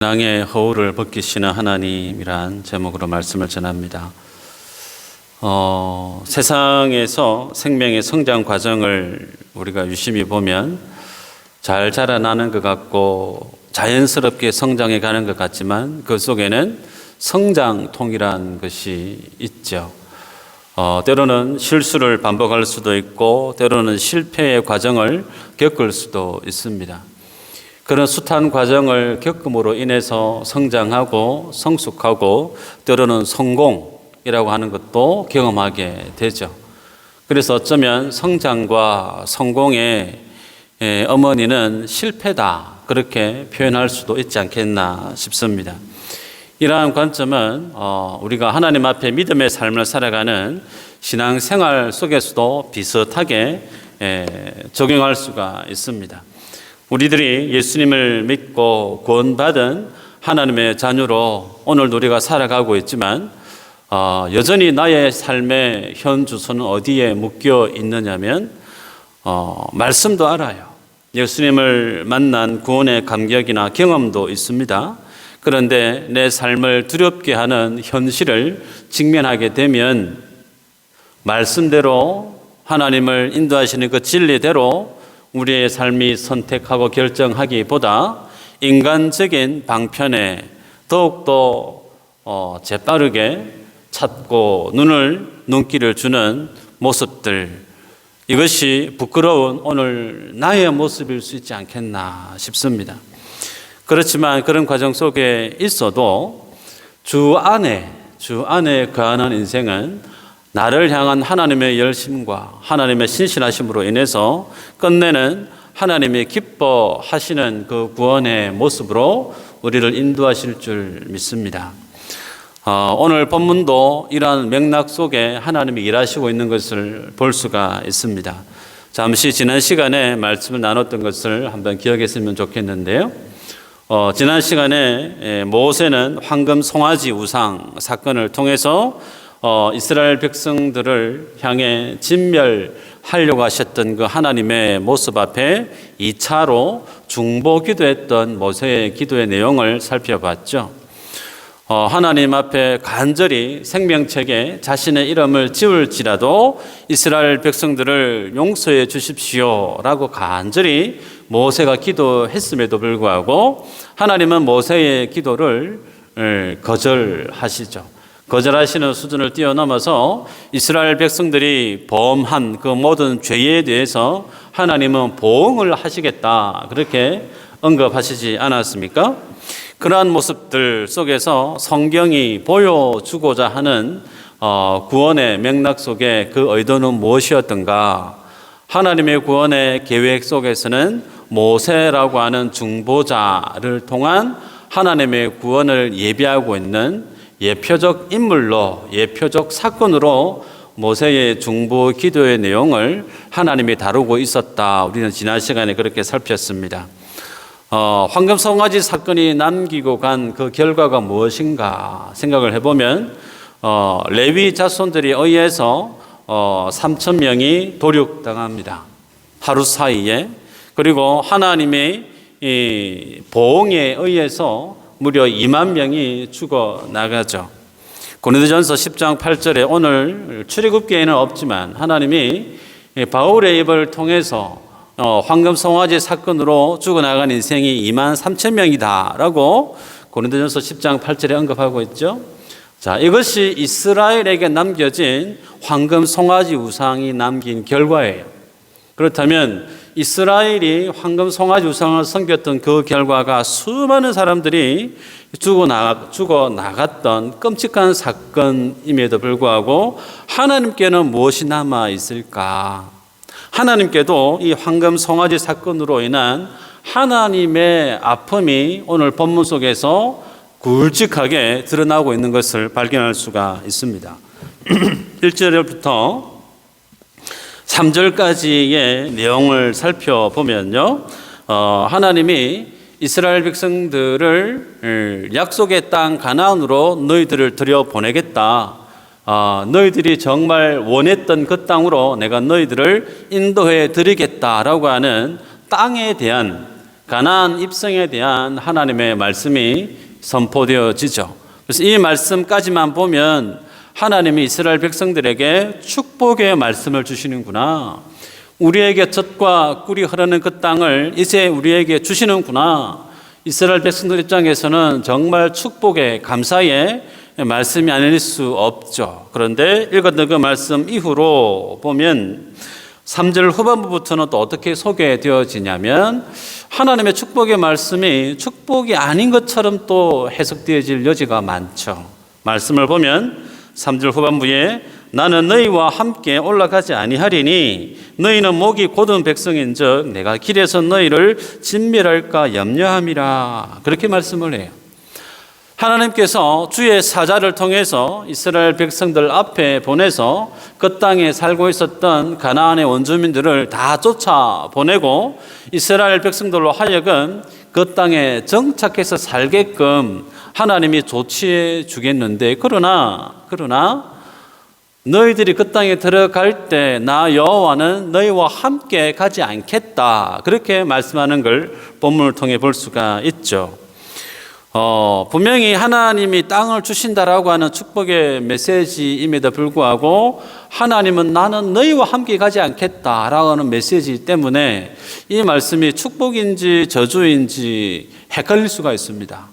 신앙의 허울을 벗기시는 하나님이란 제목으로 말씀을 전합니다. 세상에서 생명의 성장 과정을 우리가 유심히 보면 잘 자라나는 것 같고 자연스럽게 성장해 가는 것 같지만 그 속에는 성장통이란 것이 있죠. 때로는 실수를 반복할 수도 있고 때로는 실패의 과정을 겪을 수도 있습니다. 그런 숱한 과정을 겪음으로 인해서 성장하고 성숙하고 때로는 성공이라고 하는 것도 경험하게 되죠. 그래서 어쩌면 성장과 성공의 어머니는 실패다, 그렇게 표현할 수도 있지 않겠나 싶습니다. 이러한 관점은 우리가 하나님 앞에 믿음의 삶을 살아가는 신앙생활 속에서도 비슷하게 적용할 수가 있습니다. 우리들이 예수님을 믿고 구원받은 하나님의 자녀로 오늘 우리가 살아가고 있지만 여전히 나의 삶의 현 주소는 어디에 묶여 있느냐면 말씀도 알아요. 예수님을 만난 구원의 감격이나 경험도 있습니다. 그런데 내 삶을 두렵게 하는 현실을 직면하게 되면 말씀대로 하나님을 인도하시는 그 진리대로 우리의 삶이 선택하고 결정하기보다 인간적인 방편에 더욱더 재빠르게 찾고 눈길을 주는 모습들, 이것이 부끄러운 오늘 나의 모습일 수 있지 않겠나 싶습니다. 그렇지만 그런 과정 속에 있어도 주 안에 거하는 인생은 나를 향한 하나님의 열심과 하나님의 신실하심으로 인해서 끝내는 하나님이 기뻐하시는 그 구원의 모습으로 우리를 인도하실 줄 믿습니다. 오늘 본문도 이러한 맥락 속에 하나님이 일하시고 있는 것을 볼 수가 있습니다. 잠시 지난 시간에 말씀을 나눴던 것을 한번 기억했으면 좋겠는데요. 지난 시간에 모세는 황금 송아지 우상 사건을 통해서 이스라엘 백성들을 향해 진멸하려고 하셨던 그 하나님의 모습 앞에 2차로 중보 기도했던 모세의 기도의 내용을 살펴봤죠. 하나님 앞에 간절히 생명책에 자신의 이름을 지울지라도 이스라엘 백성들을 용서해 주십시오 라고 간절히 모세가 기도했음에도 불구하고 하나님은 모세의 기도를 거절하시죠. 거절하시는 수준을 뛰어넘어서 이스라엘 백성들이 범한 그 모든 죄에 대해서 하나님은 보응을 하시겠다, 그렇게 언급하시지 않았습니까? 그러한 모습들 속에서 성경이 보여주고자 하는 구원의 맥락 속에 그 의도는 무엇이었던가? 하나님의 구원의 계획 속에서는 모세라고 하는 중보자를 통한 하나님의 구원을 예비하고 있는 예표적 인물로, 예표적 사건으로 모세의 중보 기도의 내용을 하나님이 다루고 있었다. 우리는 지난 시간에 그렇게 살폈습니다. 황금 송아지 사건이 남기고 간 그 결과가 무엇인가 생각을 해보면 레위 자손들이 의해서 3,000명이 도륙당합니다. 하루 사이에. 그리고 하나님의 이 보응에 의해서 무려 2만 명이 죽어나가죠. 고린도전서 10장 8절에 오늘 출애굽기에는 없지만 하나님이 바울의 입을 통해서 황금 송아지 사건으로 죽어나간 인생이 2만 3천 명이다 라고 고린도전서 10장 8절에 언급하고 있죠. 자, 이것이 이스라엘에게 남겨진 황금 송아지 우상이 남긴 결과예요. 그렇다면 이스라엘이 황금 송아지 우상을 섬겼던 그 결과가 수많은 사람들이 죽어나갔던 끔찍한 사건임에도 불구하고 하나님께는 무엇이 남아 있을까? 하나님께도 이 황금 송아지 사건으로 인한 하나님의 아픔이 오늘 본문 속에서 굵직하게 드러나고 있는 것을 발견할 수가 있습니다. 1절부터 3절까지의 내용을 살펴보면요, 하나님이 이스라엘 백성들을 약속의 땅 가나안으로 너희들을 들여보내겠다. 너희들이 정말 원했던 그 땅으로 내가 너희들을 인도해 드리겠다라고 하는 땅에 대한 가나안 입성에 대한 하나님의 말씀이 선포되어지죠. 그래서 이 말씀까지만 보면 하나님이 이스라엘 백성들에게 축복의 말씀을 주시는구나. 우리에게 젖과 꿀이 흐르는 그 땅을 이제 우리에게 주시는구나. 이스라엘 백성들 입장에서는 정말 축복의 감사의 말씀이 아닐 수 없죠. 그런데 읽었던 그 말씀 이후로 보면 3절 후반부부터는 또 어떻게 소개되어지냐면 하나님의 축복의 말씀이 축복이 아닌 것처럼 또 해석되어질 여지가 많죠. 말씀을 보면 3절 후반부에 나는 너희와 함께 올라가지 아니하리니 너희는 목이 곧은 백성인즉 내가 길에서 너희를 진멸할까 염려함이라. 그렇게 말씀을 해요. 하나님께서 주의 사자를 통해서 이스라엘 백성들 앞에 보내서 그 땅에 살고 있었던 가나안의 원주민들을 다 쫓아보내고 이스라엘 백성들로 하여금 그 땅에 정착해서 살게끔 하나님이 조치해 주겠는데 그러나 너희들이 그 땅에 들어갈 때 나 여호와는 너희와 함께 가지 않겠다. 그렇게 말씀하는 걸 본문을 통해 볼 수가 있죠. 분명히 하나님이 땅을 주신다라고 하는 축복의 메시지임에도 불구하고 하나님은 나는 너희와 함께 가지 않겠다라고 하는 메시지 때문에 이 말씀이 축복인지 저주인지 헷갈릴 수가 있습니다.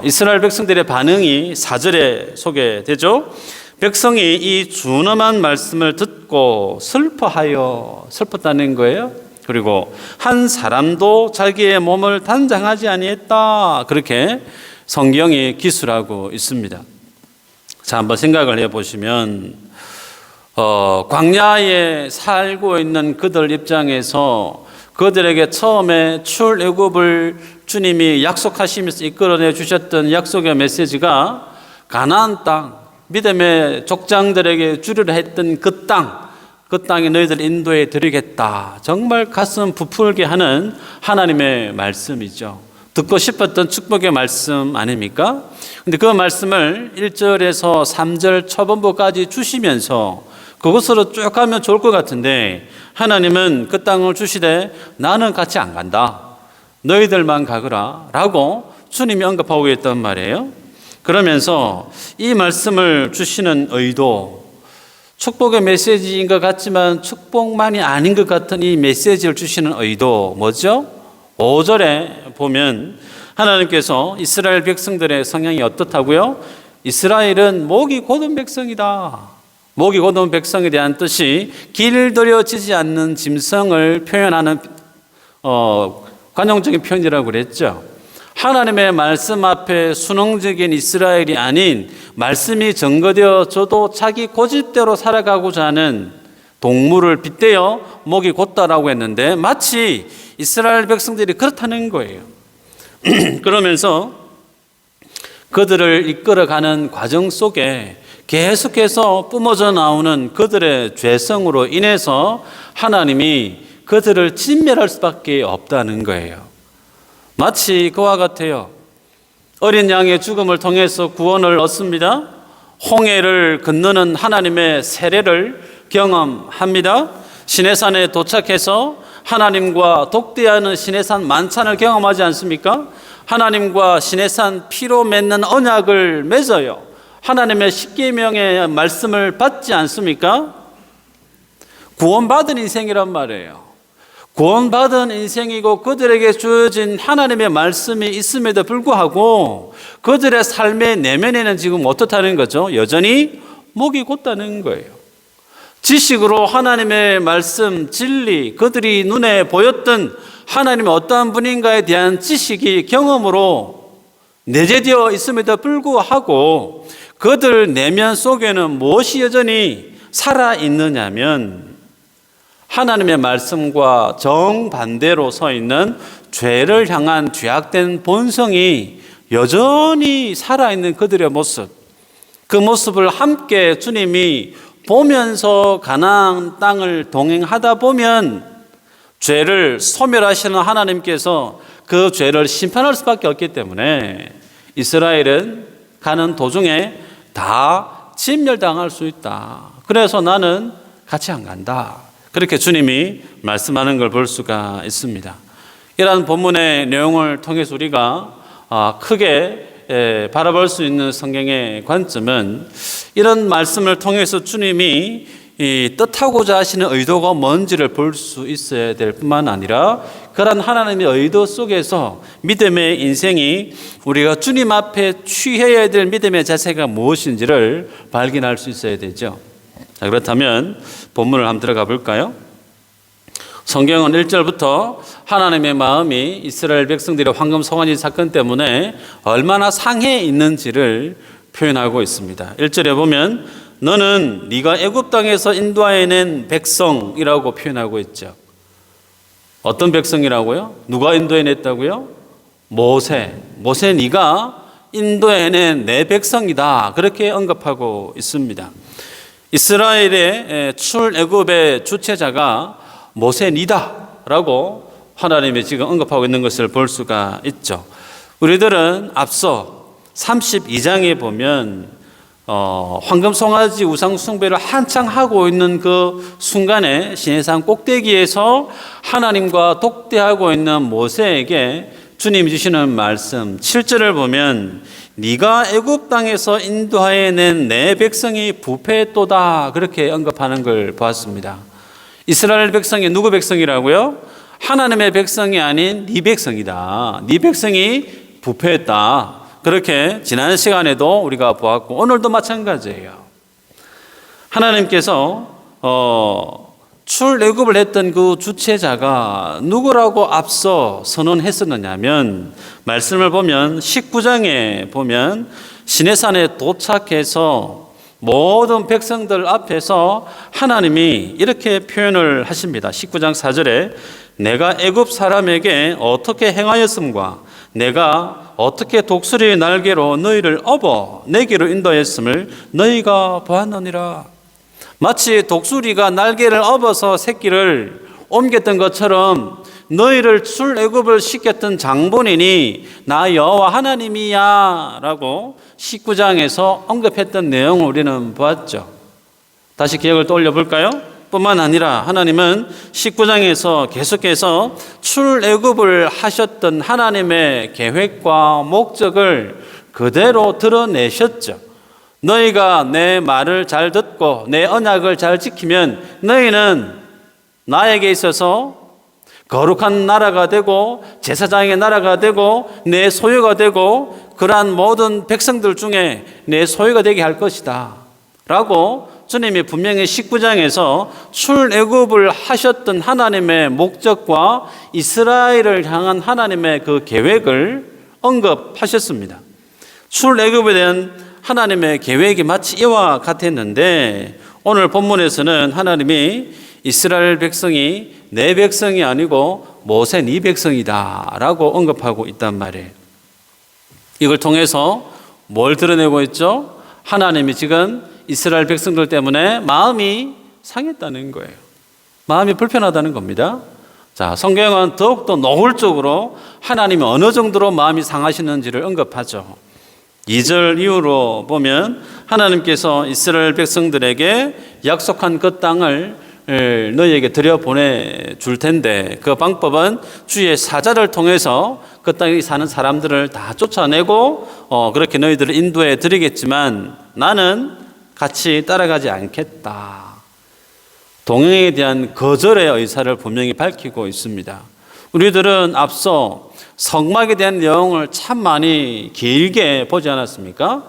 이스라엘 백성들의 반응이 4절에 소개되죠. 백성이 이 준엄한 말씀을 듣고 슬펐다는 거예요. 그리고 한 사람도 자기의 몸을 단장하지 아니했다. 그렇게 성경이 기술하고 있습니다. 자, 한번 생각을 해보시면 광야에 살고 있는 그들 입장에서 그들에게 처음에 출애굽을 주님이 약속하시면서 이끌어내 주셨던 약속의 메시지가 가나안 땅, 믿음의 족장들에게 주리라 했던 그 땅에 너희들 인도해 드리겠다. 정말 가슴 부풀게 하는 하나님의 말씀이죠. 듣고 싶었던 축복의 말씀 아닙니까? 근데 그 말씀을 1절에서 3절 초반부까지 주시면서 그것으로 쭉 가면 좋을 것 같은데 하나님은 그 땅을 주시되 나는 같이 안 간다. 너희들만 가거라 라고 주님이 언급하고 있단 말이에요. 그러면서 이 말씀을 주시는 의도, 축복의 메시지인 것 같지만 축복만이 아닌 것 같은 이 메시지를 주시는 의도 뭐죠? 5절에 보면 하나님께서 이스라엘 백성들의 성향이 어떻다고요? 이스라엘은 목이 곧은 백성이다. 목이 곧은 백성에 대한 뜻이 길들여지지 않는 짐승을 표현하는 관용적인 표현이라고 그랬죠. 하나님의 말씀 앞에 순응적인 이스라엘이 아닌 말씀이 증거되어져도 자기 고집대로 살아가고자 하는 동물을 빗대어 목이 곧다라고 했는데 마치 이스라엘 백성들이 그렇다는 거예요. 그러면서 그들을 이끌어가는 과정 속에 계속해서 뿜어져 나오는 그들의 죄성으로 인해서 하나님이 그들을 진멸할 수밖에 없다는 거예요. 마치 그와 같아요. 어린 양의 죽음을 통해서 구원을 얻습니다. 홍해를 건너는 하나님의 세례를 경험합니다. 시내산에 도착해서 하나님과 독대하는 시내산 만찬을 경험하지 않습니까? 하나님과 시내산 피로 맺는 언약을 맺어요. 하나님의 십계명의 말씀을 받지 않습니까? 구원받은 인생이란 말이에요. 구원받은 인생이고 그들에게 주어진 하나님의 말씀이 있음에도 불구하고 그들의 삶의 내면에는 지금 어떻다는 거죠? 여전히 목이 곧다는 거예요. 지식으로 하나님의 말씀, 진리, 그들이 눈에 보였던 하나님이 어떠한 분인가에 대한 지식이 경험으로 내재되어 있음에도 불구하고 그들 내면 속에는 무엇이 여전히 살아있느냐면 하나님의 말씀과 정반대로 서 있는 죄를 향한 죄악된 본성이 여전히 살아있는 그들의 모습, 그 모습을 함께 주님이 보면서 가나안 땅을 동행하다 보면 죄를 소멸하시는 하나님께서 그 죄를 심판할 수밖에 없기 때문에 이스라엘은 가는 도중에 다 진멸당할 수 있다. 그래서 나는 같이 안 간다. 그렇게 주님이 말씀하는 걸 볼 수가 있습니다. 이러한 본문의 내용을 통해서 우리가 크게 바라볼 수 있는 성경의 관점은 이런 말씀을 통해서 주님이 뜻하고자 하시는 의도가 뭔지를 볼 수 있어야 될 뿐만 아니라 그런 하나님의 의도 속에서 믿음의 인생이 우리가 주님 앞에 취해야 될 믿음의 자세가 무엇인지를 발견할 수 있어야 되죠. 자, 그렇다면 본문을 한번 들어가 볼까요? 성경은 1절부터 하나님의 마음이 이스라엘 백성들의 황금 송아지 사건 때문에 얼마나 상해 있는지를 표현하고 있습니다. 1절에 보면 너는 네가 애굽 땅에서 인도해낸 백성이라고 표현하고 있죠. 어떤 백성이라고요? 누가 인도해냈다고요? 모세 네가 인도해낸 내 백성이다. 그렇게 언급하고 있습니다. 이스라엘의 출애굽의 주체자가 모세니다라고 하나님이 지금 언급하고 있는 것을 볼 수가 있죠. 우리들은 앞서 32장에 보면 황금 송아지 우상 숭배를 한창 하고 있는 그 순간에 시내산 꼭대기에서 하나님과 독대하고 있는 모세에게 주님이 주시는 말씀 7절을 보면 네가 애굽 땅에서 인도하여 낸 내 백성이 부패했도다 그렇게 언급하는 걸 보았습니다. 이스라엘 백성이 누구 백성이라고요? 하나님의 백성이 아닌 네 백성이다. 네 백성이 부패했다. 그렇게 지난 시간에도 우리가 보았고 오늘도 마찬가지예요. 하나님께서 출애굽을 했던 그 주체자가 누구라고 앞서 선언했었느냐면 말씀을 보면 19장에 보면 시내산에 도착해서 모든 백성들 앞에서 하나님이 이렇게 표현을 하십니다. 19장 4절에 내가 애굽 사람에게 어떻게 행하였음과 내가 어떻게 독수리의 날개로 너희를 업어 내게로 인도했음을 너희가 보았느니라. 마치 독수리가 날개를 업어서 새끼를 옮겼던 것처럼 너희를 출애굽을 시켰던 장본인이 나 여호와 하나님이야 라고 19장에서 언급했던 내용을 우리는 보았죠. 다시 기억을 떠올려 볼까요? 뿐만 아니라 하나님은 19장에서 계속해서 출애굽을 하셨던 하나님의 계획과 목적을 그대로 드러내셨죠. 너희가 내 말을 잘 듣고 내 언약을 잘 지키면 너희는 나에게 있어서 거룩한 나라가 되고 제사장의 나라가 되고 내 소유가 되고 그러한 모든 백성들 중에 내 소유가 되게 할 것이다 라고 주님이 분명히 19장에서 출애굽을 하셨던 하나님의 목적과 이스라엘을 향한 하나님의 그 계획을 언급하셨습니다. 출애굽에 대한 하나님의 계획이 마치 이와 같았는데 오늘 본문에서는 하나님이 이스라엘 백성이 내 백성이 아니고 모세 네 백성이다 라고 언급하고 있단 말이에요. 이걸 통해서 뭘 드러내고 있죠? 하나님이 지금 이스라엘 백성들 때문에 마음이 상했다는 거예요. 마음이 불편하다는 겁니다. 자, 성경은 더욱더 노골적으로 하나님이 어느 정도로 마음이 상하시는지를 언급하죠. 2절 이후로 보면 하나님께서 이스라엘 백성들에게 약속한 그 땅을 너희에게 들여보내줄 텐데 그 방법은 주의 사자를 통해서 그 땅에 사는 사람들을 다 쫓아내고 그렇게 너희들을 인도해 드리겠지만 나는 같이 따라가지 않겠다. 동행에 대한 거절의 의사를 분명히 밝히고 있습니다. 우리들은 앞서 성막에 대한 내용을 참 많이 길게 보지 않았습니까?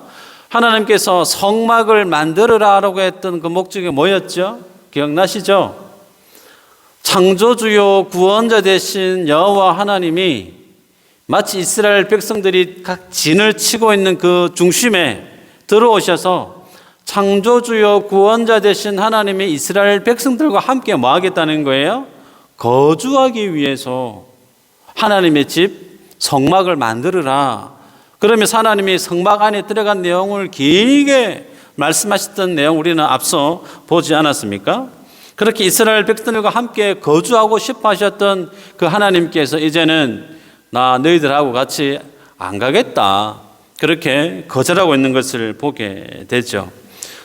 하나님께서 성막을 만들어라라고 했던 그 목적이 뭐였죠? 기억나시죠? 창조주요 구원자 되신 여호와 하나님이 마치 이스라엘 백성들이 각 진을 치고 있는 그 중심에 들어오셔서 창조주요 구원자 되신 하나님이 이스라엘 백성들과 함께 뭐 하겠다는 거예요? 거주하기 위해서 하나님의 집 성막을 만들어라. 그러면서 하나님이 성막 안에 들어간 내용을 길게 말씀하셨던 내용 우리는 앞서 보지 않았습니까? 그렇게 이스라엘 백성들과 함께 거주하고 싶어 하셨던 그 하나님께서 이제는 나 너희들하고 같이 안 가겠다. 그렇게 거절하고 있는 것을 보게 되죠.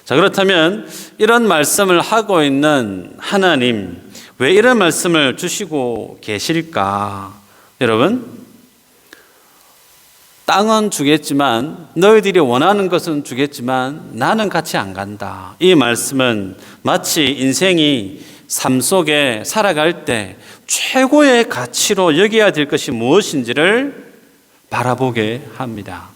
자, 그렇다면 이런 말씀을 하고 있는 하나님, 왜 이런 말씀을 주시고 계실까? 여러분, 땅은 주겠지만 너희들이 원하는 것은 주겠지만 나는 같이 안 간다. 이 말씀은 마치 인생이 삶 속에 살아갈 때 최고의 가치로 여겨야 될 것이 무엇인지를 바라보게 합니다.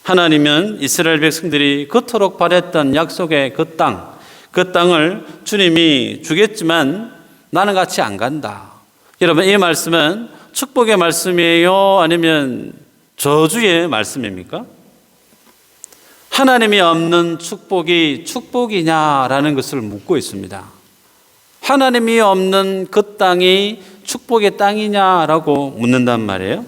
하나님은 이스라엘 백성들이 그토록 바랬던 약속의 그 땅을 주님이 주겠지만 나는 같이 안 간다. 여러분, 이 말씀은 축복의 말씀이에요? 아니면 저주의 말씀입니까? 하나님이 없는 축복이 축복이냐라는 것을 묻고 있습니다. 하나님이 없는 그 땅이 축복의 땅이냐라고 묻는단 말이에요.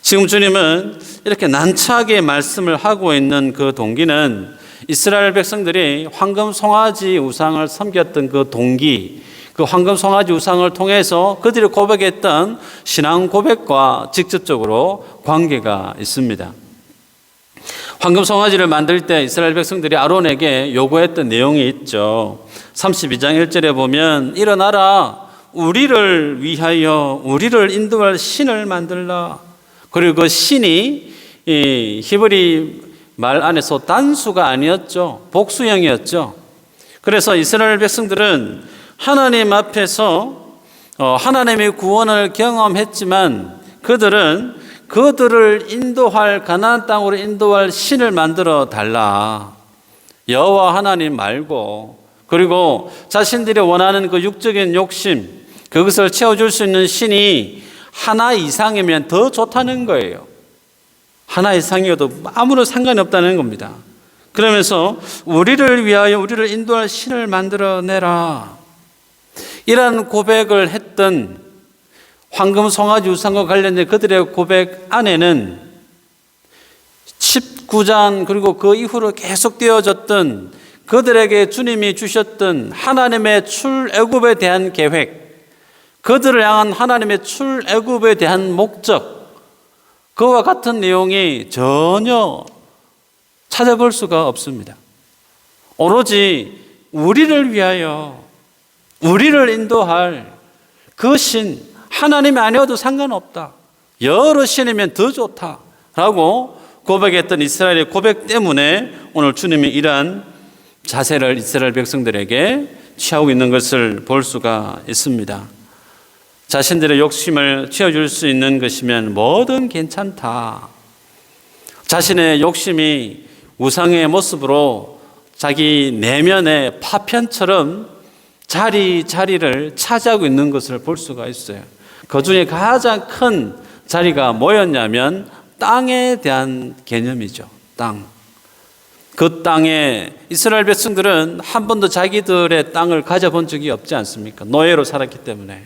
지금 주님은 이렇게 난처하게 말씀을 하고 있는 그 동기는 이스라엘 백성들이 황금 송아지 우상을 섬겼던 그 동기, 그 황금 송아지 우상을 통해서 그들이 고백했던 신앙 고백과 직접적으로 관계가 있습니다. 황금 송아지를 만들 때 이스라엘 백성들이 아론에게 요구했던 내용이 있죠. 32장 1절에 보면 일어나라, 우리를 위하여 우리를 인도할 신을 만들라. 그리고 그 신이 이 히브리 말 안에서 단수가 아니었죠. 복수형이었죠. 그래서 이스라엘 백성들은 하나님 앞에서 하나님의 구원을 경험했지만 그들을 인도할 가나안 땅으로 인도할 신을 만들어 달라. 여호와 하나님 말고, 그리고 자신들이 원하는 그 육적인 욕심, 그것을 채워줄 수 있는 신이 하나 이상이면 더 좋다는 거예요. 하나 이상이어도 아무런 상관이 없다는 겁니다. 그러면서 우리를 위하여 우리를 인도할 신을 만들어내라. 이러한 고백을 했던 황금 송아지 우상과 관련된 그들의 고백 안에는 19장 그리고 그 이후로 계속 되어졌던 그들에게 주님이 주셨던 하나님의 출애굽에 대한 계획, 그들을 향한 하나님의 출애굽에 대한 목적, 그와 같은 내용이 전혀 찾아볼 수가 없습니다. 오로지 우리를 위하여 우리를 인도할 그 신, 하나님이 아니어도 상관없다, 여러 신이면 더 좋다라고 고백했던 이스라엘의 고백 때문에 오늘 주님이 이러한 자세를 이스라엘 백성들에게 취하고 있는 것을 볼 수가 있습니다. 자신들의 욕심을 채워줄 수 있는 것이면 뭐든 괜찮다. 자신의 욕심이 우상의 모습으로 자기 내면의 파편처럼 자리를 차지하고 있는 것을 볼 수가 있어요. 그 중에 가장 큰 자리가 뭐였냐면 땅에 대한 개념이죠. 땅. 그 땅에 이스라엘 백성들은 한 번도 자기들의 땅을 가져본 적이 없지 않습니까? 노예로 살았기 때문에.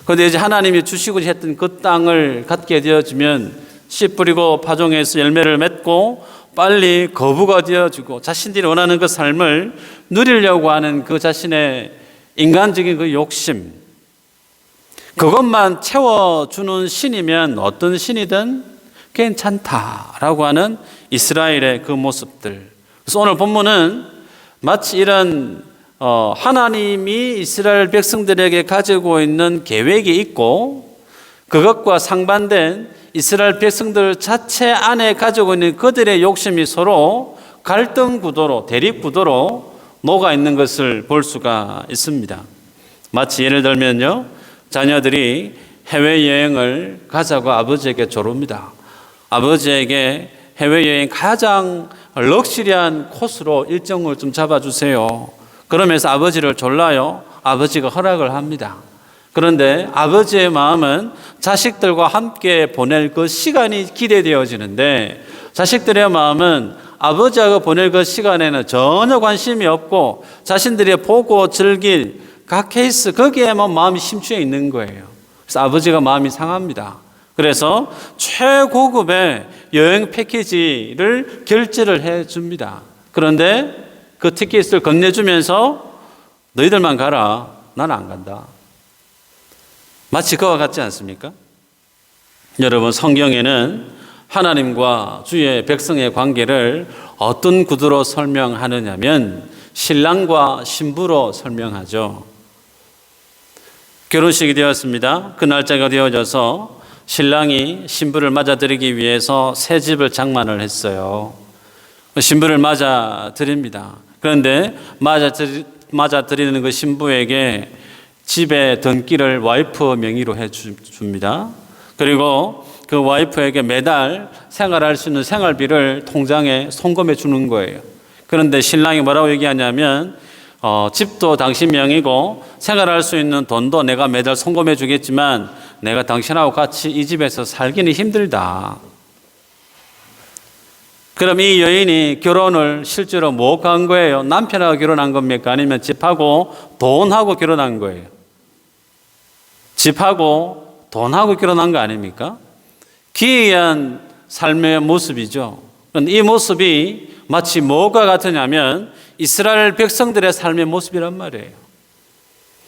그런데 이제 하나님이 주시고 했던 그 땅을 갖게 되어지면 씨 뿌리고 파종해서 열매를 맺고 빨리 거부가 되어지고 자신들이 원하는 그 삶을 누리려고 하는 그 자신의 인간적인 그 욕심, 그것만 채워주는 신이면 어떤 신이든 괜찮다라고 하는 이스라엘의 그 모습들. 그래서 오늘 본문은 마치 이런 하나님이 이스라엘 백성들에게 가지고 있는 계획이 있고 그것과 상반된 이스라엘 백성들 자체 안에 가지고 있는 그들의 욕심이 서로 갈등 구도로, 대립 구도로 녹아 있는 것을 볼 수가 있습니다. 마치 예를 들면요, 자녀들이 해외여행을 가자고 아버지에게 조릅니다. 아버지에게 해외여행 가장 럭셔리한 코스로 일정을 좀 잡아주세요. 그러면서 아버지를 졸라요. 아버지가 허락을 합니다. 그런데 아버지의 마음은 자식들과 함께 보낼 그 시간이 기대되어지는데 자식들의 마음은 아버지하고 보낼 그 시간에는 전혀 관심이 없고 자신들이 보고 즐길 각 케이스 거기에만 마음이 심취해 있는 거예요. 그래서 아버지가 마음이 상합니다. 그래서 최고급의 여행 패키지를 결제를 해줍니다. 그런데 그 티켓을 건네주면서 너희들만 가라, 나는 안 간다. 마치 그와 같지 않습니까? 여러분, 성경에는 하나님과 주의 백성의 관계를 어떤 구도로 설명하느냐면 신랑과 신부로 설명하죠. 결혼식이 되었습니다. 그 날짜가 되어져서 신랑이 신부를 맞아들이기 위해서 새 집을 장만을 했어요. 신부를 맞아드립니다. 그런데 맞아드리는 그 신부에게 집에 등기를 와이프 명의로 해줍니다. 그리고 그 와이프에게 매달 생활할 수 있는 생활비를 통장에 송금해 주는 거예요. 그런데 신랑이 뭐라고 얘기하냐면 집도 당신 명의고 생활할 수 있는 돈도 내가 매달 송금해 주겠지만 내가 당신하고 같이 이 집에서 살기는 힘들다. 그럼 이 여인이 결혼을 실제로 뭐 한 거예요? 남편하고 결혼한 겁니까? 아니면 집하고 돈하고 결혼한 거예요? 집하고 돈하고 결혼한 거 아닙니까? 기이한 삶의 모습이죠. 이 모습이 마치 뭐가 같으냐면 이스라엘 백성들의 삶의 모습이란 말이에요.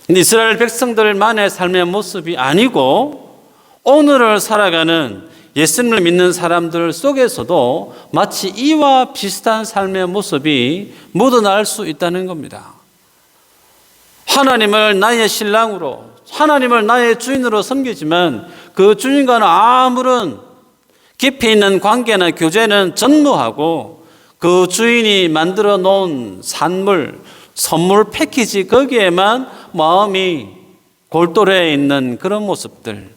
근데 이스라엘 백성들만의 삶의 모습이 아니고 오늘을 살아가는 예수님을 믿는 사람들 속에서도 마치 이와 비슷한 삶의 모습이 묻어날 수 있다는 겁니다. 하나님을 나의 신랑으로, 하나님을 나의 주인으로 섬기지만 그 주인과는 아무런 깊이 있는 관계나 교제는 전무하고 그 주인이 만들어 놓은 산물, 선물 패키지 거기에만 마음이 골똘해 있는 그런 모습들.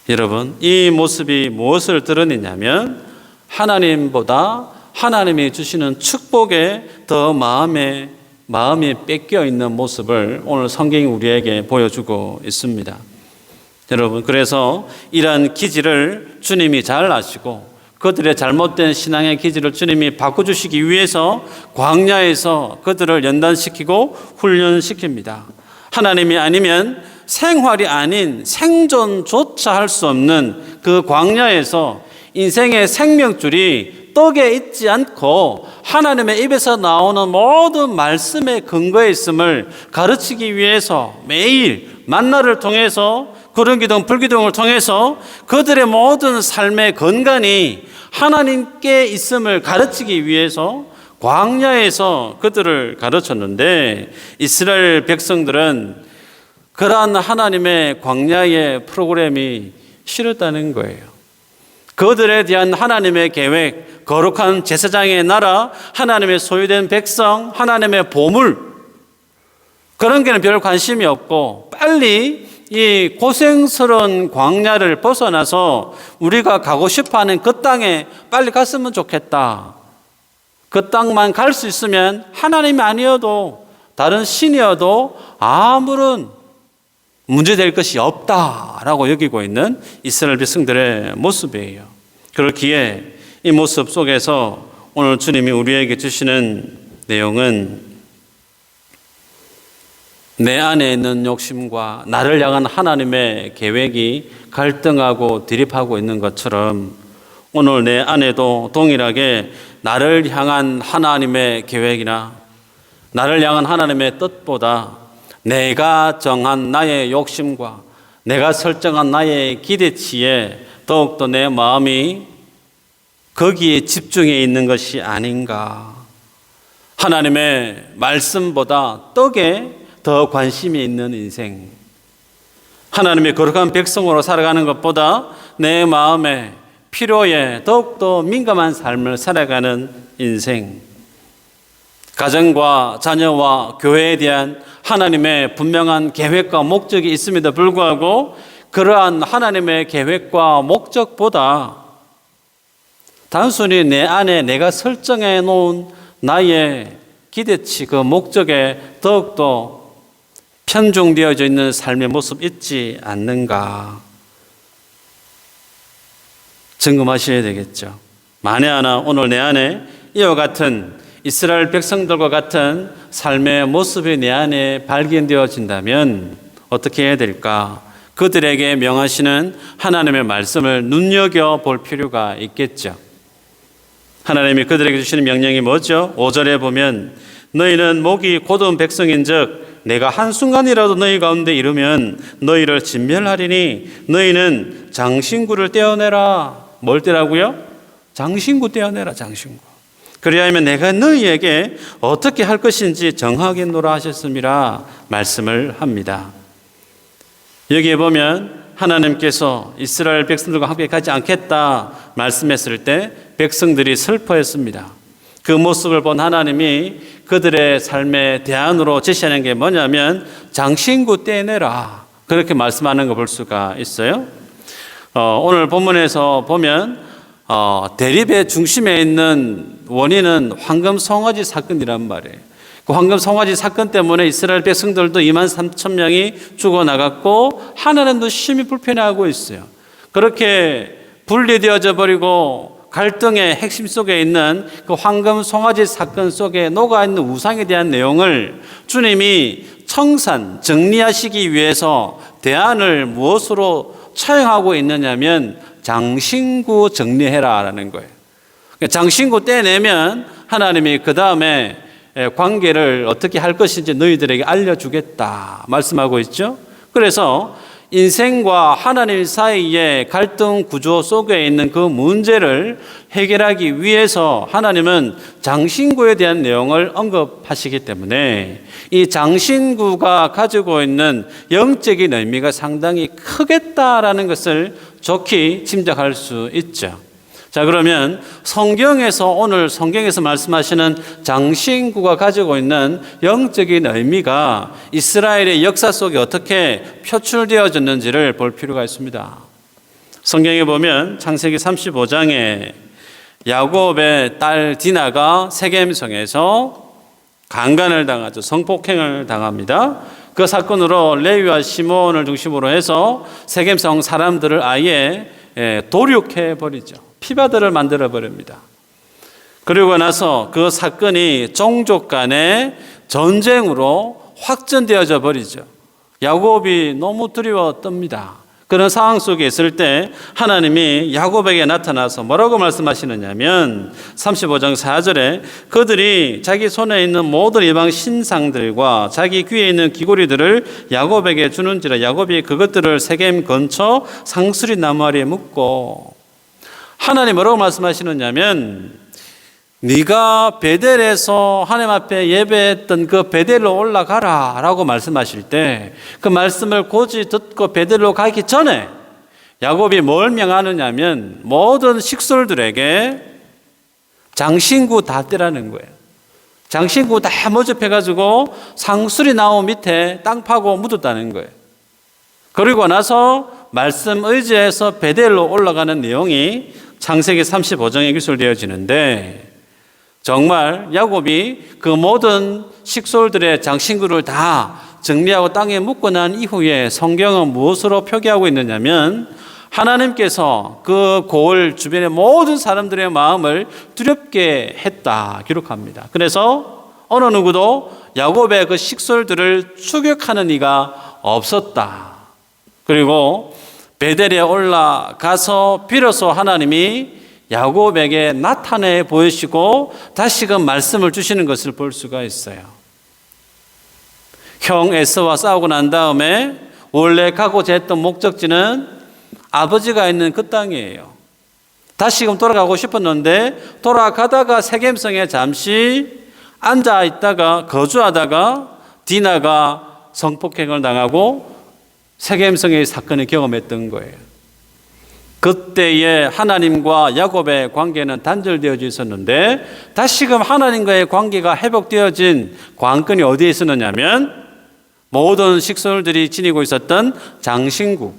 여러분, 이 모습이 무엇을 드러내냐면 하나님보다 하나님이 주시는 축복에 더 마음이 뺏겨 있는 모습을 오늘 성경이 우리에게 보여주고 있습니다. 여러분, 그래서 이러한 기질을 주님이 잘 아시고 그들의 잘못된 신앙의 기질을 주님이 바꿔주시기 위해서 광야에서 그들을 연단시키고 훈련시킵니다. 하나님이 아니면 생활이 아닌 생존조차 할 수 없는 그 광야에서 인생의 생명줄이 떡에 있지 않고 하나님의 입에서 나오는 모든 말씀의 근거에 있음을 가르치기 위해서 매일 만나를 통해서 구름기둥, 불기둥을 통해서 그들의 모든 삶의 근간이 하나님께 있음을 가르치기 위해서 광야에서 그들을 가르쳤는데 이스라엘 백성들은 그러한 하나님의 광야의 프로그램이 싫었다는 거예요. 그들에 대한 하나님의 계획, 거룩한 제사장의 나라, 하나님의 소유된 백성, 하나님의 보물, 그런 게는 별 관심이 없고 빨리 이 고생스러운 광야를 벗어나서 우리가 가고 싶어하는 그 땅에 빨리 갔으면 좋겠다. 그 땅만 갈 수 있으면 하나님이 아니어도 다른 신이어도 아무런 문제될 것이 없다라고 여기고 있는 이스라엘 백성들의 모습이에요. 그렇기에 이 모습 속에서 오늘 주님이 우리에게 주시는 내용은 내 안에 있는 욕심과 나를 향한 하나님의 계획이 갈등하고 대립하고 있는 것처럼 오늘 내 안에도 동일하게 나를 향한 하나님의 계획이나 나를 향한 하나님의 뜻보다 내가 정한 나의 욕심과 내가 설정한 나의 기대치에 더욱더 내 마음이 거기에 집중해 있는 것이 아닌가. 하나님의 말씀보다 떡에 더 관심이 있는 인생, 하나님의 거룩한 백성으로 살아가는 것보다 내 마음의 필요에 더욱더 민감한 삶을 살아가는 인생, 가정과 자녀와 교회에 대한 하나님의 분명한 계획과 목적이 있음에도 불구하고 그러한 하나님의 계획과 목적보다 단순히 내 안에 내가 설정해 놓은 나의 기대치, 그 목적에 더욱더 편중되어져 있는 삶의 모습 있지 않는가 점검하셔야 되겠죠. 만에 하나 오늘 내 안에 이와 같은 이스라엘 백성들과 같은 삶의 모습이 내 안에 발견되어진다면 어떻게 해야 될까? 그들에게 명하시는 하나님의 말씀을 눈여겨볼 필요가 있겠죠. 하나님이 그들에게 주시는 명령이 뭐죠? 5절에 보면 너희는 목이 곧은 백성인즉 내가 한순간이라도 너희 가운데 이르면 너희를 진멸하리니 너희는 장신구를 떼어내라. 뭘 떼라고요? 장신구 떼어내라. 장신구. 그리하면 내가 너희에게 어떻게 할 것인지 정하겠노라 하셨음이라 말씀을 합니다. 여기에 보면 하나님께서 이스라엘 백성들과 함께 가지 않겠다 말씀했을 때 백성들이 슬퍼했습니다. 그 모습을 본 하나님이 그들의 삶의 대안으로 제시하는 게 뭐냐면 장신구 떼내라, 그렇게 말씀하는 거 볼 수가 있어요. 오늘 본문에서 보면 대립의 중심에 있는 원인은 황금 송아지 사건이란 말이에요. 그 황금 송아지 사건 때문에 이스라엘 백성들도 2만 3천 명이 죽어나갔고 하나님도 심히 불편해하고 있어요. 그렇게 분리되어져 버리고 갈등의 핵심 속에 있는 그 황금 송아지 사건 속에 녹아있는 우상에 대한 내용을 주님이 청산, 정리하시기 위해서 대안을 무엇으로 차용하고 있느냐면 장신구 정리해라라는 거예요. 장신구 떼내면 하나님이 그 다음에 관계를 어떻게 할 것인지 너희들에게 알려주겠다 말씀하고 있죠. 그래서 인생과 하나님 사이의 갈등 구조 속에 있는 그 문제를 해결하기 위해서 하나님은 장신구에 대한 내용을 언급하시기 때문에 이 장신구가 가지고 있는 영적인 의미가 상당히 크겠다라는 것을 좋게 짐작할 수 있죠. 자, 그러면 오늘 성경에서 말씀하시는 장신구가 가지고 있는 영적인 의미가 이스라엘의 역사 속에 어떻게 표출되어졌는지를 볼 필요가 있습니다. 성경에 보면 창세기 35장에 야곱의 딸 디나가 세겜성에서 강간을 당하죠. 성폭행을 당합니다. 그 사건으로 레위와 시몬을 중심으로 해서 세겜성 사람들을 아예 도륙해 버리죠. 피바다를 만들어 버립니다. 그리고 나서 그 사건이 종족 간의 전쟁으로 확전되어져 버리죠. 야곱이 너무 두려워 떱니다. 그런 상황 속에 있을 때 하나님이 야곱에게 나타나서 뭐라고 말씀하시느냐면 35장 4절에 그들이 자기 손에 있는 모든 이방 신상들과 자기 귀에 있는 귀고리들을 야곱에게 주는지라 야곱이 그것들을 세겜 근처 상수리 나무 아래에 묻고, 하나님 뭐라고 말씀하시느냐면 네가 베델에서 하나님 앞에 예배했던 그 베델로 올라가라 라고 말씀하실 때 그 말씀을 곧이 듣고 베델로 가기 전에 야곱이 뭘 명하느냐면 모든 식솔들에게 장신구 다 떼라는 거예요. 장신구 다 모집해가지고 상수리 나무 밑에 땅 파고 묻었다는 거예요. 그리고 나서 말씀 의지해서 베델로 올라가는 내용이 창세기 35장에 기술되어지는데, 정말 야곱이 그 모든 식솔들의 장신구를 다 정리하고 땅에 묻고 난 이후에 성경은 무엇으로 표기하고 있느냐면 하나님께서 그 고을 주변의 모든 사람들의 마음을 두렵게 했다 기록합니다. 그래서 어느 누구도 야곱의 그 식솔들을 추격하는 이가 없었다. 그리고 베델에 올라가서 비로소 하나님이 야곱에게 나타내 보이시고 다시금 말씀을 주시는 것을 볼 수가 있어요. 형 에서와 싸우고 난 다음에 원래 가고자 했던 목적지는 아버지가 있는 그 땅이에요. 다시금 돌아가고 싶었는데 돌아가다가 세겜성에 잠시 앉아 있다가 거주하다가 디나가 성폭행을 당하고 세겜성의 사건을 경험했던 거예요. 그때에 하나님과 야곱의 관계는 단절되어져 있었는데 다시금 하나님과의 관계가 회복되어진 관건이 어디에 있었느냐면 모든 식솔들이 지니고 있었던 장신구를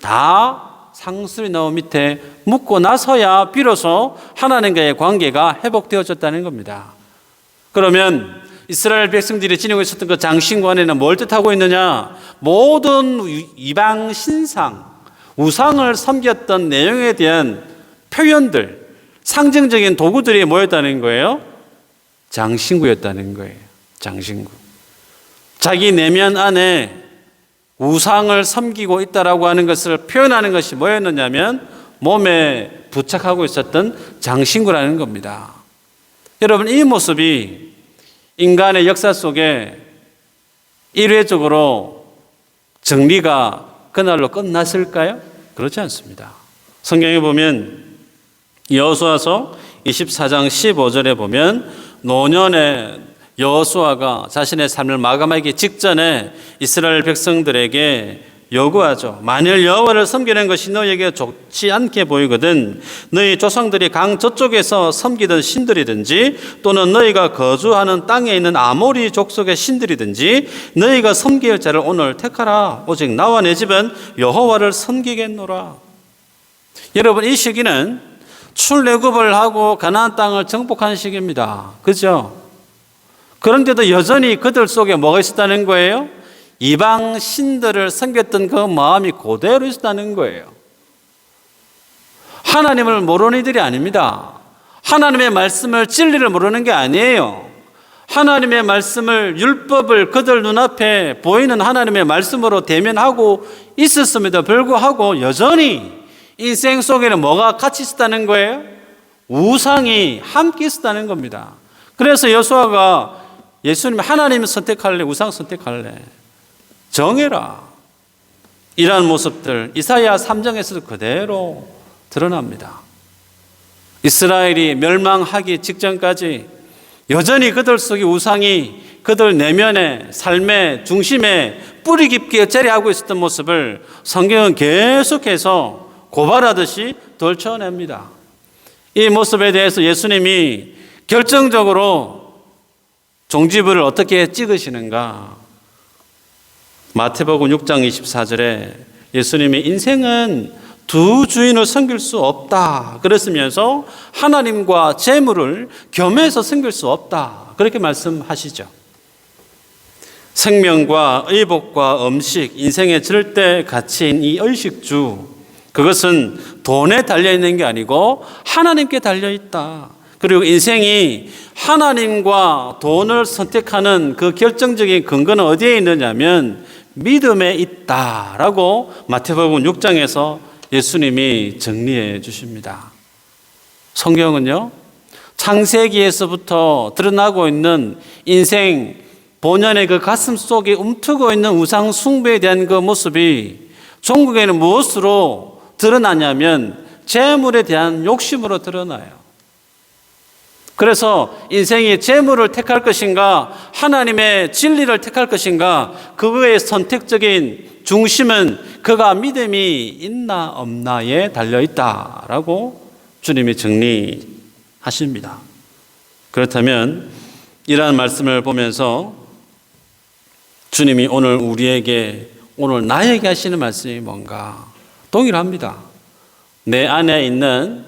다 상수리 나무 밑에 묻고 나서야 비로소 하나님과의 관계가 회복되어졌다는 겁니다. 그러면 이스라엘 백성들이 지니고 있었던 그 장신구 안에는 뭘 뜻하고 있느냐? 모든 이방 신상, 우상을 섬겼던 내용에 대한 표현들, 상징적인 도구들이 뭐였다는 거예요? 장신구였다는 거예요. 장신구. 자기 내면 안에 우상을 섬기고 있다라고 하는 것을 표현하는 것이 뭐였느냐면 몸에 부착하고 있었던 장신구라는 겁니다. 여러분, 이 모습이 인간의 역사 속에 일회적으로 정리가 그날로 끝났을까요? 그렇지 않습니다. 성경에 보면 여호수아서 24장 15절에 보면 노년에 여호수아가 자신의 삶을 마감하기 직전에 이스라엘 백성들에게 요구하죠. 만일 여호와를 섬기는 것이 너에게 좋지 않게 보이거든 너희 조상들이 강 저쪽에서 섬기던 신들이든지 또는 너희가 거주하는 땅에 있는 아모리 족속의 신들이든지 너희가 섬길 자를 오늘 택하라. 오직 나와 내 집은 여호와를 섬기겠노라. 여러분, 이 시기는 출애굽을 하고 가나안 땅을 정복한 시기입니다. 그죠? 그런데도 여전히 그들 속에 뭐가 있었다는 거예요? 이방 신들을 섬겼던 그 마음이 그대로 있었다는 거예요. 하나님을 모르는 이들이 아닙니다. 하나님의 말씀을, 진리를 모르는 게 아니에요. 하나님의 말씀을, 율법을 그들 눈앞에 보이는 하나님의 말씀으로 대면하고 있었음에도 불구하고 여전히 인생 속에는 뭐가 같이 있었다는 거예요? 우상이 함께 있었다는 겁니다. 그래서 여호수아가 예수님, 하나님을 선택할래, 우상 선택할래? 정해라. 이러한 모습들 이사야 3장에서도 그대로 드러납니다. 이스라엘이 멸망하기 직전까지 여전히 그들 속의 우상이 그들 내면의 삶의 중심에 뿌리 깊게 자리하고 있었던 모습을 성경은 계속해서 고발하듯이 덜쳐냅니다. 이 모습에 대해서 예수님이 결정적으로 종지부를 어떻게 찍으시는가? 마태복음 6장 24절에 예수님이 인생은 두 주인을 섬길 수 없다 그랬으면서 하나님과 재물을 겸해서 섬길 수 없다 그렇게 말씀하시죠. 생명과 의복과 음식, 인생의 절대 가치인 이 의식주, 그것은 돈에 달려있는 게 아니고 하나님께 달려있다. 그리고 인생이 하나님과 돈을 선택하는 그 결정적인 근거는 어디에 있느냐면 믿음에 있다라고 마태복음 6장에서 예수님이 정리해 주십니다. 성경은요, 창세기에서부터 드러나고 있는 인생 본연의 그 가슴 속에 움트고 있는 우상 숭배에 대한 그 모습이 종국에는 무엇으로 드러나냐면 재물에 대한 욕심으로 드러나요. 그래서 인생이 재물을 택할 것인가 하나님의 진리를 택할 것인가 그거의 선택적인 중심은 그가 믿음이 있나 없나에 달려있다라고 주님이 정리하십니다. 그렇다면 이러한 말씀을 보면서 주님이 오늘 우리에게, 오늘 나에게 하시는 말씀이 뭔가 동일합니다. 내 안에 있는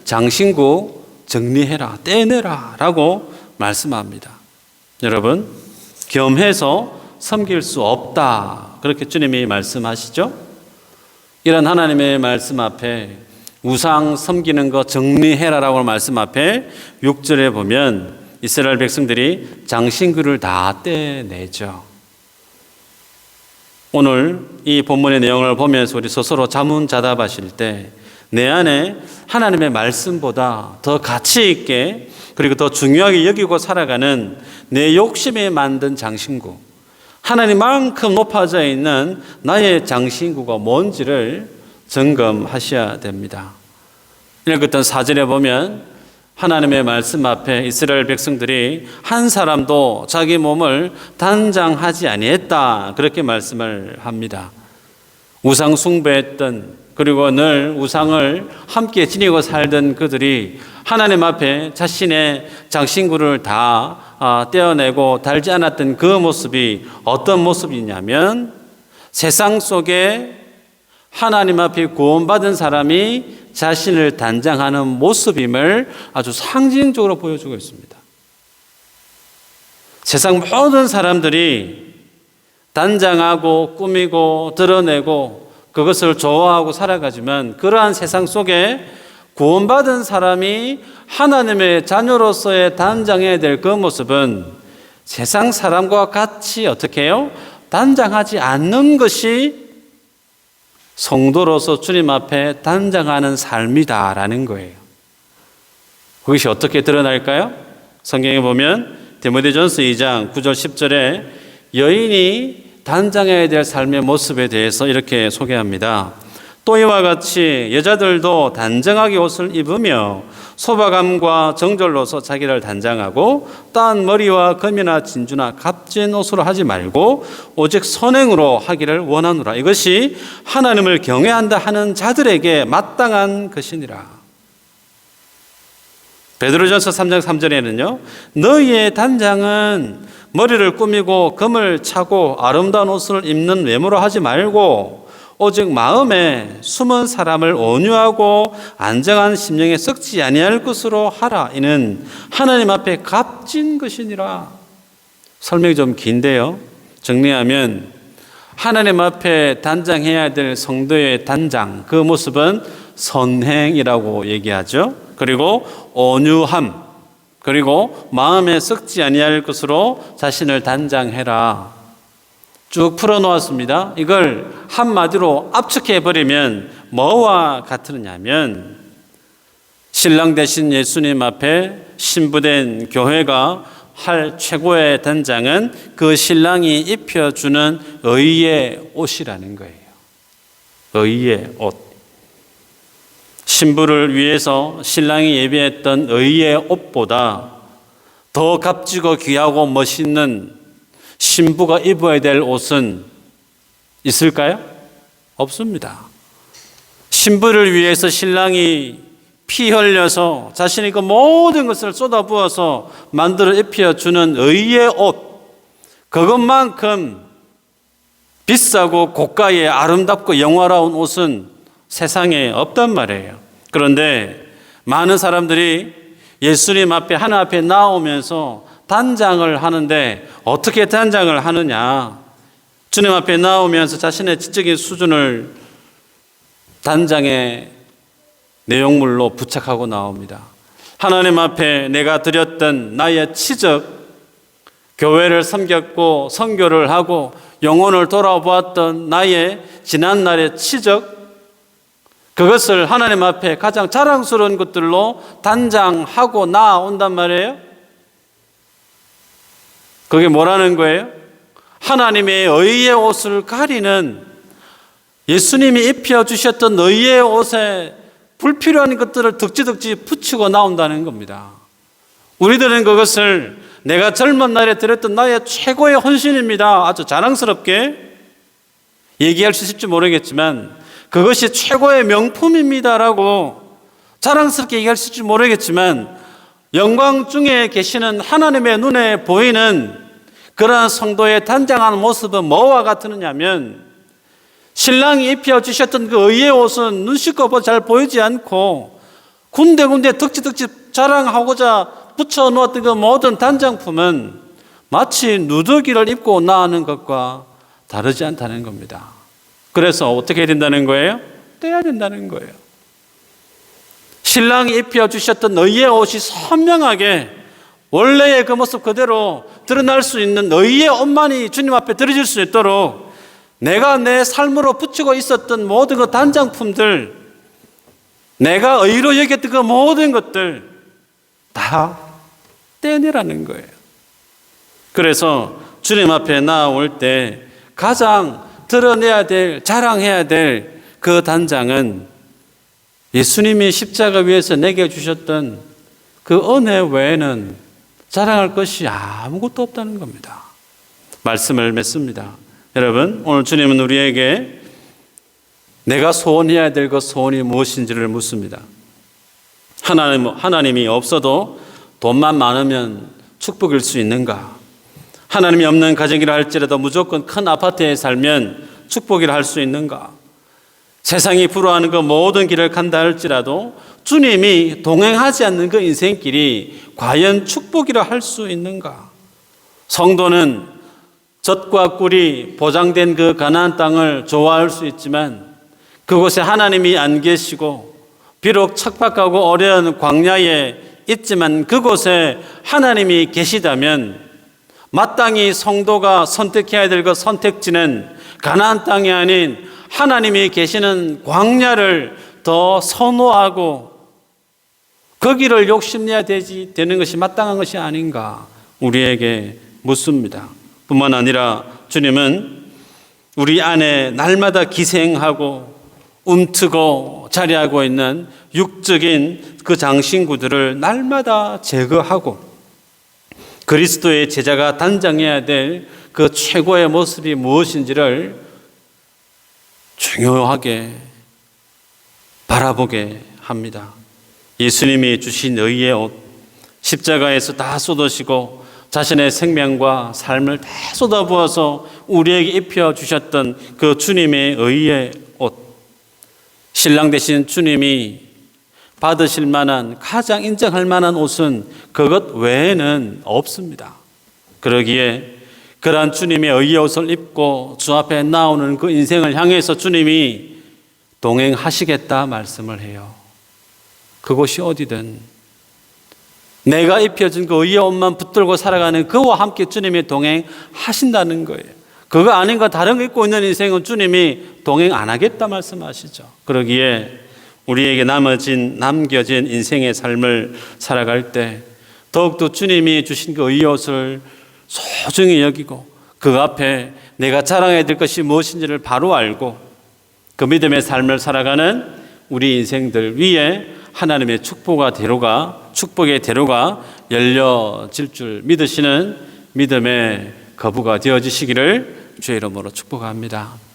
장신구 정리해라, 떼내라 라고 말씀합니다. 여러분, 겸해서 섬길 수 없다 그렇게 주님이 말씀하시죠. 이런 하나님의 말씀 앞에 우상 섬기는 거 정리해라라고 말씀 앞에 6절에 보면 이스라엘 백성들이 장신구를 다 떼내죠. 오늘 이 본문의 내용을 보면서 우리 스스로 자문자답하실 때 내 안에 하나님의 말씀보다 더 가치 있게 그리고 더 중요하게 여기고 살아가는 내 욕심에 만든 장신구, 하나님만큼 높아져 있는 나의 장신구가 뭔지를 점검하셔야 됩니다. 읽었던 4절에 보면 하나님의 말씀 앞에 이스라엘 백성들이 한 사람도 자기 몸을 단장하지 아니했다 그렇게 말씀을 합니다. 우상 숭배했던, 그리고 늘 우상을 함께 지니고 살던 그들이 하나님 앞에 자신의 장신구를 다 떼어내고 달지 않았던 그 모습이 어떤 모습이냐면 세상 속에 하나님 앞에 구원받은 사람이 자신을 단장하는 모습임을 아주 상징적으로 보여주고 있습니다. 세상 모든 사람들이 단장하고 꾸미고 드러내고 그것을 좋아하고 살아가지만 그러한 세상 속에 구원받은 사람이 하나님의 자녀로서의 단장해야 될 그 모습은 세상 사람과 같이 어떻게 해요? 단장하지 않는 것이 성도로서 주님 앞에 단장하는 삶이다라는 거예요. 그것이 어떻게 드러날까요? 성경에 보면 디모데전서 2장 9절 10절에 여인이 단장해야 될 삶의 모습에 대해서 이렇게 소개합니다. 또 이와 같이 여자들도 단정하게 옷을 입으며 소박함과 정절로서 자기를 단장하고 따은 머리와 금이나 진주나 값진 옷으로 하지 말고 오직 선행으로 하기를 원하노라. 이것이 하나님을 경외한다 하는 자들에게 마땅한 것이니라. 베드로전서 3장 3절에는요, 너희의 단장은 머리를 꾸미고 금을 차고 아름다운 옷을 입는 외모로 하지 말고 오직 마음에 숨은 사람을 온유하고 안정한 심령에 썩지 아니할 것으로 하라. 이는 하나님 앞에 값진 것이니라. 설명이 좀 긴데요, 정리하면 하나님 앞에 단장해야 될 성도의 단장, 그 모습은 선행이라고 얘기하죠. 그리고 온유함, 그리고 마음에 썩지 아니할 것으로 자신을 단장해라. 쭉 풀어놓았습니다. 이걸 한마디로 압축해버리면 뭐와 같으냐면 신랑 대신 예수님 앞에 신부된 교회가 할 최고의 단장은 그 신랑이 입혀주는 의의 옷이라는 거예요. 의의 옷. 신부를 위해서 신랑이 예비했던 의의 옷보다 더 값지고 귀하고 멋있는 신부가 입어야 될 옷은 있을까요? 없습니다. 신부를 위해서 신랑이 피 흘려서 자신이 그 모든 것을 쏟아부어서 만들어 입혀주는 의의 옷, 그것만큼 비싸고 고가의 아름답고 영화로운 옷은 세상에 없단 말이에요. 그런데 많은 사람들이 예수님 앞에, 하나님 앞에 나오면서 단장을 하는데 어떻게 단장을 하느냐? 주님 앞에 나오면서 자신의 지적인 수준을 단장의 내용물로 부착하고 나옵니다. 하나님 앞에 내가 드렸던 나의 치적, 교회를 섬겼고 선교를 하고 영혼을 돌아보았던 나의 지난날의 치적, 그것을 하나님 앞에 가장 자랑스러운 것들로 단장하고 나온단 말이에요. 그게 뭐라는 거예요? 하나님의 의의 옷을 가리는, 예수님이 입혀주셨던 의의 옷에 불필요한 것들을 덕지덕지 붙이고 나온다는 겁니다. 우리들은 그것을 내가 젊은 날에 드렸던 나의 최고의 헌신입니다, 아주 자랑스럽게 얘기할 수 있을지 모르겠지만, 그것이 최고의 명품입니다라고 자랑스럽게 얘기할 수 있을지 모르겠지만, 영광 중에 계시는 하나님의 눈에 보이는 그러한 성도의 단장하는 모습은 뭐와 같으냐면, 신랑이 입혀주셨던 그 의의 옷은 눈 씻고 잘 보이지 않고 군데군데 덕지덕지 자랑하고자 붙여놓았던 그 모든 단장품은 마치 누더기를 입고 나가는 것과 다르지 않다는 겁니다. 그래서 어떻게 해야 된다는 거예요? 떼야 된다는 거예요. 신랑이 입혀주셨던 의의 옷이 선명하게 원래의 그 모습 그대로 드러날 수 있는 의의 옷만이 주님 앞에 드려질 수 있도록 내가 내 삶으로 붙이고 있었던 모든 그 단장품들, 내가 의로 여겼던 그 모든 것들 다 떼내라는 거예요. 그래서 주님 앞에 나올 때 가장 드러내야 될, 자랑해야 될 그 단장은 예수님이 십자가 위에서 내게 주셨던 그 은혜 외에는 자랑할 것이 아무것도 없다는 겁니다. 말씀을 맺습니다. 여러분, 오늘 주님은 우리에게 내가 소원해야 될 그 소원이 무엇인지를 묻습니다. 하나님이 없어도 돈만 많으면 축복일 수 있는가? 하나님이 없는 가정이라 할지라도 무조건 큰 아파트에 살면 축복이라 할 수 있는가? 세상이 부러워하는 그 모든 길을 간다 할지라도 주님이 동행하지 않는 그 인생길이 과연 축복이라 할 수 있는가? 성도는 젖과 꿀이 보장된 그 가나안 땅을 좋아할 수 있지만 그곳에 하나님이 안 계시고 비록 척박하고 어려운 광야에 있지만 그곳에 하나님이 계시다면 마땅히 성도가 선택해야 될 그 선택지는 가나안 땅이 아닌 하나님이 계시는 광야를 더 선호하고 거기를 욕심내야 되는 것이 마땅한 것이 아닌가 우리에게 묻습니다. 뿐만 아니라 주님은 우리 안에 날마다 기생하고 움트고 자리하고 있는 육적인 그 장신구들을 날마다 제거하고 그리스도의 제자가 단장해야 될 그 최고의 모습이 무엇인지를 중요하게 바라보게 합니다. 예수님이 주신 의의 옷, 십자가에서 다 쏟으시고 자신의 생명과 삶을 다 쏟아부어서 우리에게 입혀주셨던 그 주님의 의의 옷, 신랑 되신 주님이 받으실 만한 가장 인정할 만한 옷은 그것 외에는 없습니다. 그러기에 그러한 주님의 의의 옷을 입고 주 앞에 나오는 그 인생을 향해서 주님이 동행하시겠다 말씀을 해요. 그곳이 어디든 내가 입혀준 그 의의 옷만 붙들고 살아가는 그와 함께 주님이 동행하신다는 거예요. 그거 아닌 거 다른 거 입고 있는 인생은 주님이 동행 안 하겠다 말씀하시죠. 그러기에 우리에게 남겨진 인생의 삶을 살아갈 때 더욱더 주님이 주신 그 의의 옷을 소중히 여기고 그 앞에 내가 자랑해야 될 것이 무엇인지를 바로 알고 그 믿음의 삶을 살아가는 우리 인생들 위에 하나님의 축복의 대로가 열려질 줄 믿으시는 믿음의 거부가 되어지시기를 주의 이름으로 축복합니다.